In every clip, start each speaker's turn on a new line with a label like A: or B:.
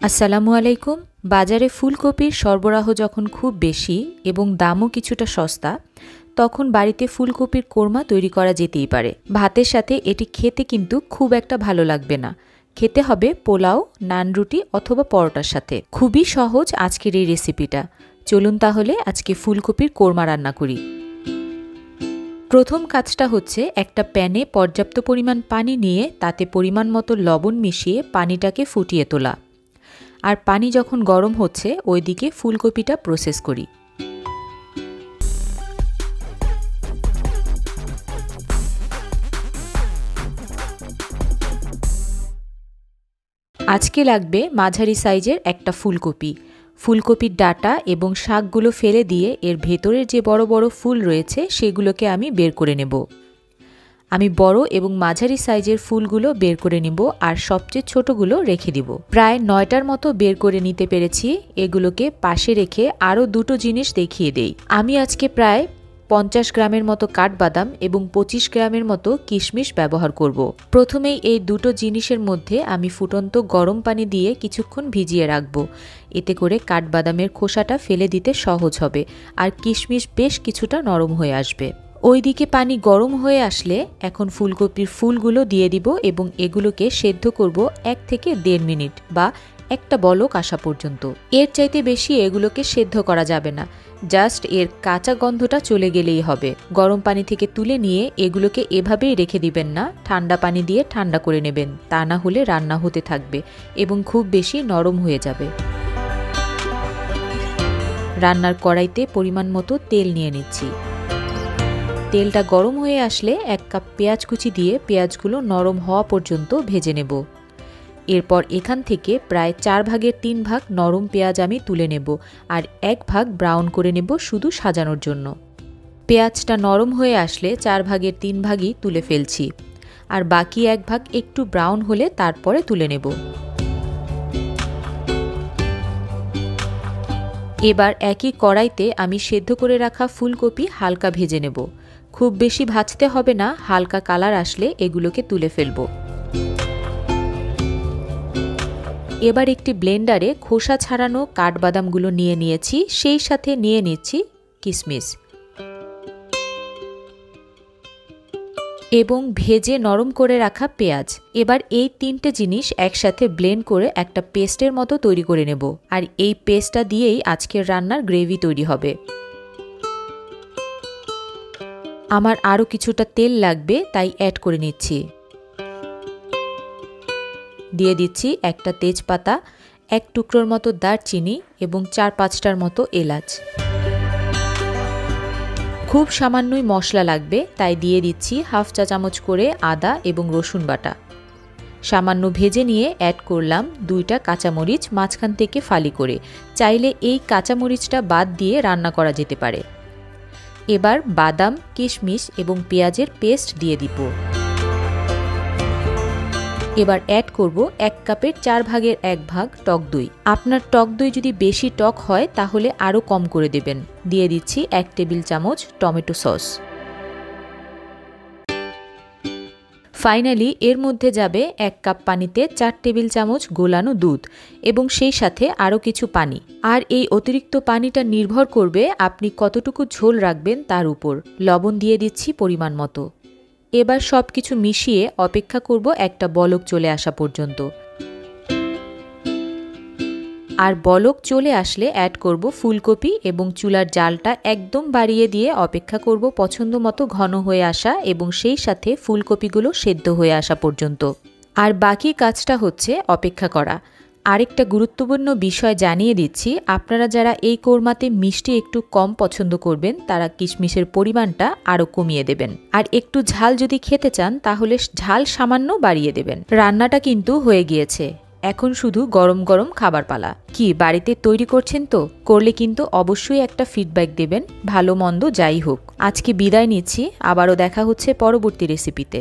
A: আসসালামু আলাইকুম। বাজারে ফুলকপির সরবরাহ যখন খুব বেশি এবং দামও কিছুটা সস্তা, তখন বাড়িতে ফুলকপির কোরমা তৈরি করা যেতেই পারে। ভাতের সাথে এটি খেতে কিন্তু খুব একটা ভালো লাগবে না। খেতে হবে পোলাও, নান রুটি অথবা পরোটার সাথে। খুবই সহজ আজকের এই রেসিপিটা। চলুন তাহলে আজকে ফুলকপির কোরমা রান্না করি। প্রথম কাজটা হচ্ছে একটা প্যানে পর্যাপ্ত পরিমাণ পানি নিয়ে তাতে পরিমাণ মতো লবণ মিশিয়ে পানিটাকে ফুটিয়ে তোলা। আর পানি যখন গরম হচ্ছে ওইদিকে ফুলকপিটা প্রসেস করি। আজকে লাগবে মাঝারি সাইজের একটা ফুলকপি। ফুলকপির ডাঁটা এবং শাকগুলো ফেলে দিয়ে এর ভেতরের যে বড় বড় ফুল রয়েছে সেগুলোকে আমি বের করে নেব। আমি বড় এবং মাঝারি সাইজের ফুলগুলো বের করে নিব আর সবচেয়ে ছোটগুলো রেখে দিব। প্রায় 9টার মতো বের করে নিতে পেরেছি। এগুলোকে পাশে রেখে আরও দুটো জিনিস দেখিয়ে দেই। আমি আজকে প্রায় 50 গ্রামের মতো কাঠবাদাম এবং 25 গ্রামের মতো কিশমিশ ব্যবহার করব। প্রথমেই এই দুটো জিনিসের মধ্যে আমি ফুটন্ত গরম পানি দিয়ে কিছুক্ষণ ভিজিয়ে রাখব। এতে করে কাঠবাদামের খোসাটা ফেলে দিতে সহজ হবে আর কিশমিশ বেশ কিছুটা নরম হয়ে আসবে। ওইদিকে পানি গরম হয়ে আসলে এখন ফুলকপির ফুলগুলো দিয়ে দিব এবং এগুলোকে সেদ্ধ করব 1 থেকে 1.5 মিনিট বা একটা বলক আসা পর্যন্ত। এর চাইতে বেশি এগুলোকে সেদ্ধ করা যাবে না, জাস্ট এর কাঁচা গন্ধটা চলে গেলেই হবে। গরম পানি থেকে তুলে নিয়ে এগুলোকে এভাবেই রেখে দিবেন না, ঠান্ডা পানি দিয়ে ঠান্ডা করে নেবেন, তা না হলে রান্না হতে থাকবে এবং খুব বেশি নরম হয়ে যাবে। রান্নার কড়াইতে পরিমাণ মতো তেল নিয়ে নিচ্ছি। তেলটা গরম হয়ে আসলে 1 কাপ পেঁয়াজ কুচি দিয়ে পেঁয়াজগুলো নরম হওয়া পর্যন্ত ভেজে নেব। এরপর এখান থেকে প্রায় 4 ভাগের 3 ভাগ নরম পেঁয়াজ আমি তুলে নেব আর 1 ভাগ ব্রাউন করে নেব শুধু সাজানোর জন্য। পেঁয়াজটা নরম হয়ে আসলে 4 ভাগের 3 ভাগই তুলে ফেলছি আর বাকি 1 ভাগ একটু ব্রাউন হলে তারপরে তুলে নেব। এবার একই কড়াইতে আমি সেদ্ধ করে রাখা ফুলকপি হালকা ভেজে নেব। খুব বেশি ভাজতে হবে না, হালকা কালার আসলে এগুলোকে তুলে ফেলব। এবার একটি ব্লেন্ডারে খোসা ছাড়ানো কাঠবাদামগুলো নিয়ে নিয়েছি, সেই সাথে নিয়ে নিচ্ছি কিশমিশ এবং ভেজে নরম করে রাখা পেঁয়াজ। এবার এই 3টে জিনিস একসাথে ব্লেন্ড করে একটা পেস্টের মতো তৈরি করে নেব আর এই পেস্টটা দিয়েই আজকের রান্নার গ্রেভি তৈরি হবে। আমার আরও কিছুটা তেল লাগবে, তাই অ্যাড করে নিচ্ছি। দিয়ে দিচ্ছি একটা তেজপাতা, 1 টুকরোর মতো দারচিনি এবং 4-5টার মতো এলাচ। খুব সামান্যই মশলা লাগবে, তাই দিয়ে দিচ্ছি 1/2 চা চামচ করে আদা এবং রসুন বাটা। সামান্য ভেজে নিয়ে অ্যাড করলাম 2টা কাঁচামরিচ মাঝখান থেকে ফালি করে। চাইলে এই কাঁচামরিচটা বাদ দিয়ে রান্না করা যেতে পারে। এবার বাদাম, কিশমিশ এবং পেঁয়াজের পেস্ট দিয়ে দিব। এবার অ্যাড করব 1 কাপের 4 ভাগের 1 ভাগ টক দই। আপনার টক দই যদি বেশি টক হয় তাহলে আরও কম করে দেবেন। দিয়ে দিচ্ছি 1 টেবিল চামচ টমেটো সস। ফাইনালি এর মধ্যে যাবে 1 কাপ পানিতে 4 টেবিল চামচ গোলানো দুধ এবং সেই সাথে আরও কিছু পানি। আর এই অতিরিক্ত পানিটা নির্ভর করবে আপনি কতটুকু ঝোল রাখবেন তার উপর। লবণ দিয়ে দিচ্ছি পরিমাণ মতো। এবার সব কিছু মিশিয়ে অপেক্ষা করব একটা বলক চলে আসা পর্যন্ত। আর বলক চলে আসলে অ্যাড করব ফুলকপি এবং চুলার জালটা একদম বাড়িয়ে দিয়ে অপেক্ষা করব পছন্দ মতো ঘন হয়ে আসা এবং সেই সাথে ফুলকপিগুলো সেদ্ধ হয়ে আসা পর্যন্ত। আর বাকি কাজটা হচ্ছে অপেক্ষা করা। আরেকটা গুরুত্বপূর্ণ বিষয় জানিয়ে দিচ্ছি, আপনারা যারা এই কোরমাতে মিষ্টি একটু কম পছন্দ করবেন তারা কিশমিশের পরিমাণটা আরও কমিয়ে দেবেন। আর একটু ঝাল যদি খেতে চান তাহলে ঝাল সামান্য বাড়িয়ে দেবেন। রান্নাটা কিন্তু হয়ে গিয়েছে, এখন শুধু গরম গরম খাবার পালা। কি বাড়িতে তৈরি করছেন তো? করলে কিন্তু অবশ্যই একটা ফিডব্যাক দেবেন, ভালো মন্দ যাই হোক। আজকে বিদায় নিচ্ছি, আবারও দেখা হচ্ছে পরবর্তী রেসিপিতে।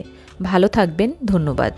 A: ভালো থাকবেন, ধন্যবাদ।